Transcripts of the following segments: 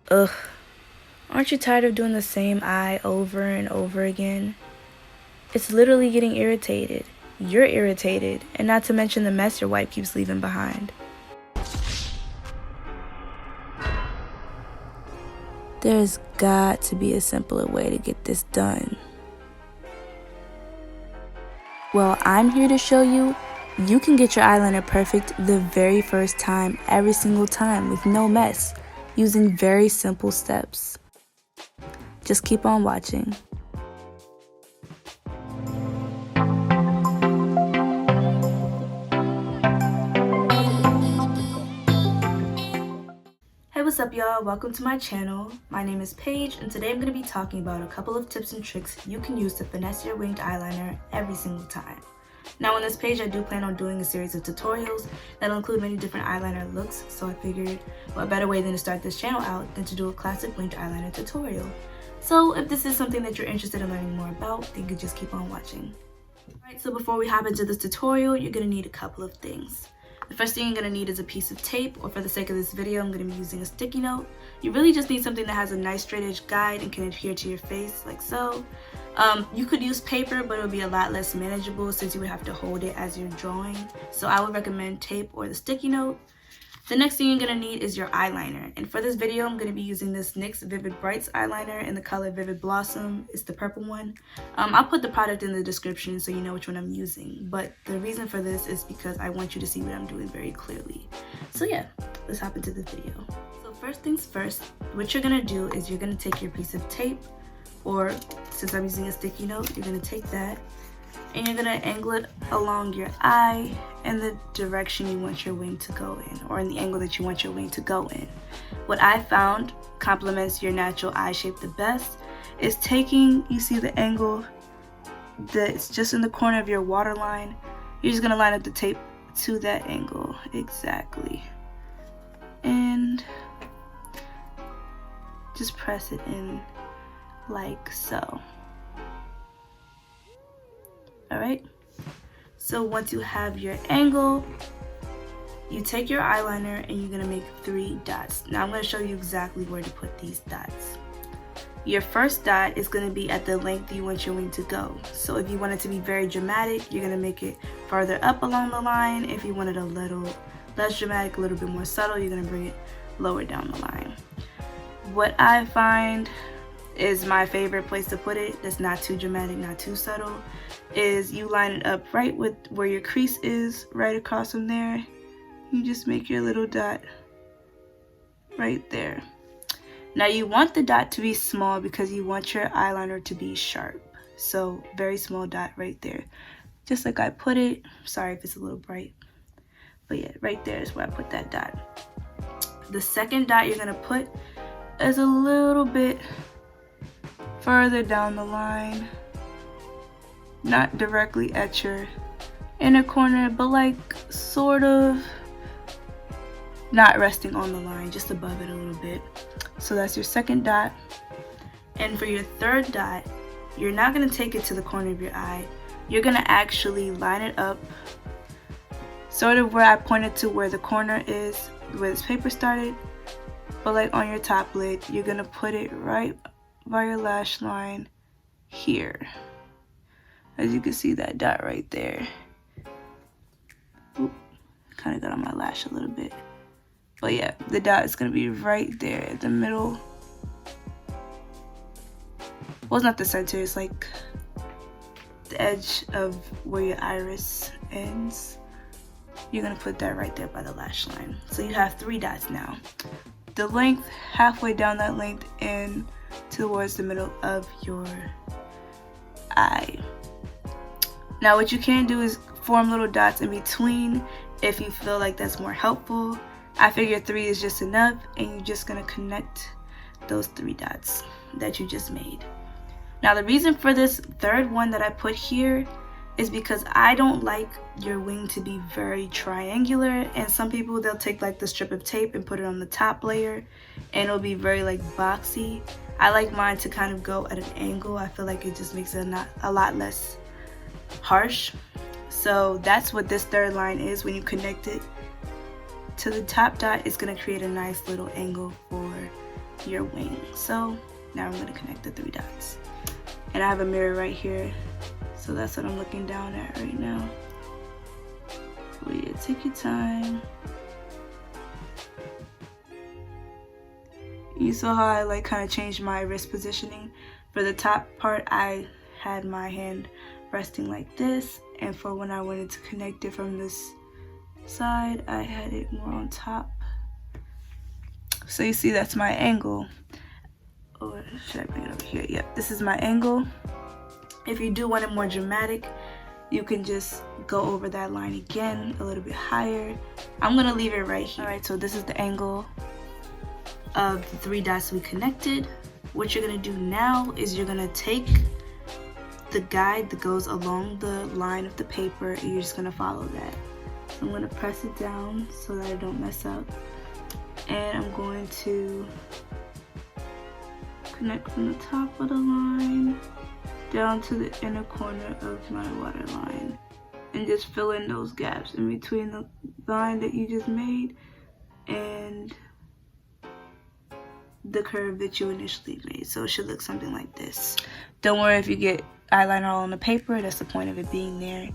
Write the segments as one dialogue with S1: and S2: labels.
S1: Ugh, aren't you tired of doing the same eye over and over again? It's literally getting irritated. You're irritated, and not to mention the mess your wipe keeps leaving behind. There's got to be a simpler way to get this done. Well, I'm here to show you can get your eyeliner perfect the very first time, every single time, with no mess, using very simple steps. Just keep on watching. Hey, what's up y'all? Welcome to my channel. My name is Paige, and today I'm going to be talking about a couple of tips and tricks you can use to finesse your winged eyeliner every single time. Now on this page I do plan on doing a series of tutorials that'll include many different eyeliner looks, so I figured what better way than to start this channel out than to do a classic winged eyeliner tutorial. So if this is something that you're interested in learning more about, then you can just keep on watching. Alright, so before we hop into this tutorial, you're going to need a couple of things. The first thing you're going to need is a piece of tape, or for the sake of this video, I'm going to be using a sticky note. You really just need something that has a nice straight edge guide and can adhere to your face, like so. You could use paper, but it would be a lot less manageable since you would have to hold it as you're drawing. So I would recommend tape or the sticky note. The next thing you're going to need is your eyeliner. And for this video, I'm going to be using this NYX Vivid Brights eyeliner in the color Vivid Blossom. It's the purple one. I'll put the product in the description so you know which one I'm using. But the reason for this is because I want you to see what I'm doing very clearly. So yeah, let's hop into the video. So first things first, what you're going to do is you're going to take your piece of tape, or since I'm using a sticky note, you're going to take that and you're going to angle it along your eye in the direction you want your wing to go in, or in the angle that you want your wing to go in. What I found complements your natural eye shape the best is taking, you see the angle that's just in the corner of your waterline, you're just going to line up the tape to that angle exactly and just press it in like so. Alright, so once you have your angle, you take your eyeliner and you're going to make 3 dots. Now I'm going to show you exactly where to put these dots. Your first dot is going to be at the length you want your wing to go. So if you want it to be very dramatic, you're going to make it farther up along the line. If you want it a little less dramatic, a little bit more subtle, you're going to bring it lower down the line. What I find is my favorite place to put it, that's not too dramatic, not too subtle, is you line it up right with where your crease is, right across from there. You just make your little dot right there. Now you want the dot to be small because you want your eyeliner to be sharp. So very small dot right there. Just like I put it. Sorry if it's a little bright. But yeah, right there is where I put that dot. The second dot you're gonna put is a little bit further down the line, not directly at your inner corner, but like sort of not resting on the line, just above it a little bit. So that's your second dot. And for your third dot, you're not going to take it to the corner of your eye. You're going to actually line it up sort of where I pointed to where the corner is, where this paper started, but like on your top lid, you're going to put it right by your lash line here. As you can see, that dot right there. Oop, kind of got on my lash a little bit. But yeah, the dot is going to be right there at the middle. Well, it's not the center, it's like the edge of where your iris ends. You're going to put that right there by the lash line. So you have 3 dots now. The length, halfway down that length, and towards the middle of your eye. Now what you can do is form little dots in between if you feel like that's more helpful. I figure 3 is just enough, and you're just going to connect those 3 dots that you just made. Now the reason for this third one that I put here is because I don't like your wing to be very triangular, and some people, they'll take like the strip of tape and put it on the top layer and it'll be very like boxy. I like mine to kind of go at an angle. I feel like it just makes it a lot less harsh. So that's what this third line is. When you connect it to the top dot, it's going to create a nice little angle for your wing. So now I'm going to connect the 3 dots. And I have a mirror right here, so that's what I'm looking down at right now. But yeah, take your time. You saw how I like kind of changed my wrist positioning. For the top part, I had my hand resting like this, and for when I wanted to connect it from this side, I had it more on top. So you see that's my angle. Or should I bring it over here? Yep, this is my angle. If you do want it more dramatic, you can just go over that line again a little bit higher. I'm gonna leave it right here. All right, so this is the angle of the 3 dots we connected. What you're gonna do now is you're gonna take the guide that goes along the line of the paper and you're just gonna follow that. So I'm gonna press it down so that I don't mess up. And I'm going to connect from the top of the line down to the inner corner of my waterline and just fill in those gaps in between the line that you just made and the curve that you initially made. So it should look something like this. Don't worry if you get eyeliner all on the paper, that's the point of it being there,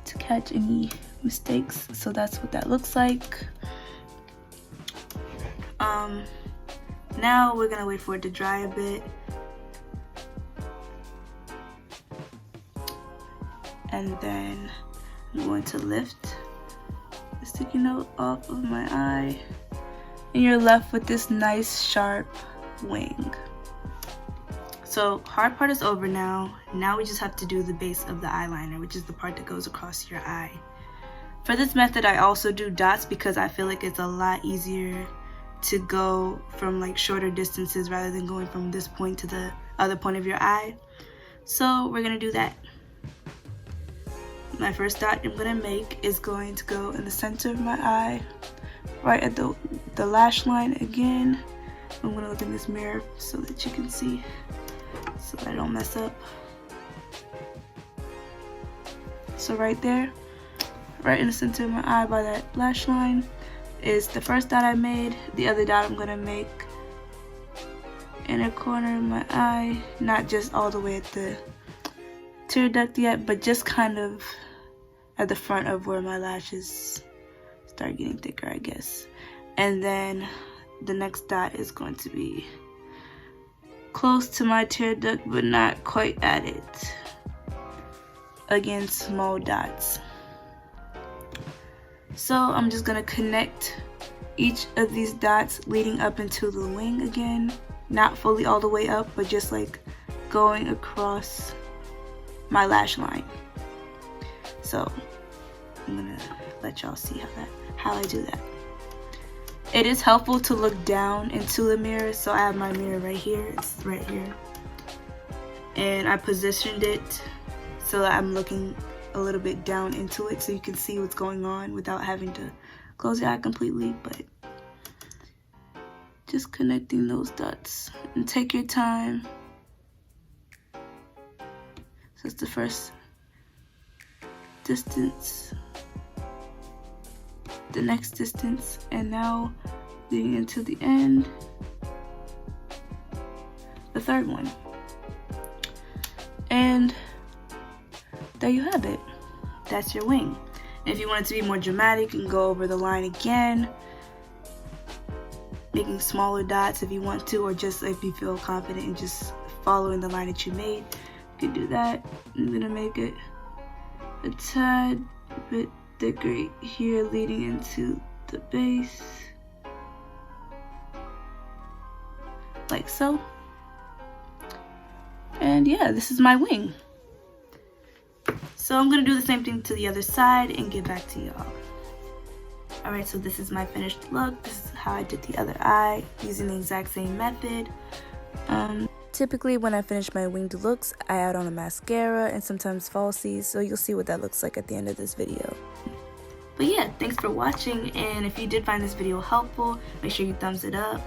S1: to catch any mistakes. So that's what that looks like. Now we're gonna wait for it to dry a bit. And then I'm going to lift the sticky note off of my eye. And you're left with this nice sharp wing. So hard part is over now. Now we just have to do the base of the eyeliner, which is the part that goes across your eye. For this method, I also do dots because I feel like it's a lot easier to go from like shorter distances rather than going from this point to the other point of your eye. So we're gonna do that. My first dot I'm gonna make is going to go in the center of my eye, right at the lash line again. I'm gonna look in this mirror so that you can see, so that I don't mess up. So right there, right in the center of my eye by that lash line, is the first dot I made. The other dot I'm gonna make inner corner of my eye, not just all the way at the tear duct yet, but just kind of at the front of where my lashes start getting thicker, I guess. And then the next dot is going to be close to my tear duct, but not quite at it. Again, small dots. So I'm just gonna connect each of these dots leading up into the wing again. Not fully all the way up, but just like going across my lash line. So I'm gonna let y'all see how I do that. It is helpful to look down into the mirror, so I have my mirror right here. It's right here. And I positioned it so that I'm looking a little bit down into it so you can see what's going on without having to close your eye completely, but just connecting those dots. And take your time. So it's the first distance, the next distance, and now leading into the end, the third one. And there you have it. That's your wing. And if you want it to be more dramatic, you can go over the line again, making smaller dots if you want to, or just if you feel confident in just following the line that you made, you can do that. I'm gonna make it a tad bit thicker here leading into the base, like so. And yeah, this is my wing. So I'm gonna do the same thing to the other side and get back to y'all. Alright, so this is my finished look. This is how I did the other eye using the exact same method. Typically when I finish my winged looks, I add on a mascara and sometimes falsies, so you'll see what that looks like at the end of this video. But yeah, thanks for watching, and if you did find this video helpful, make sure you thumbs it up,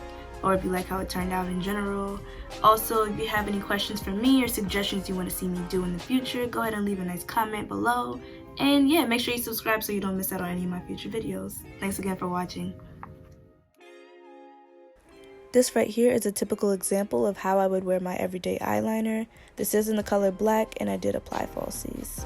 S1: or if you like how it turned out in general. Also, if you have any questions for me or suggestions you want to see me do in the future, go ahead and leave a nice comment below. And yeah, make sure you subscribe so you don't miss out on any of my future videos. Thanks again for watching. This right here is a typical example of how I would wear my everyday eyeliner. This is in the color black and I did apply falsies.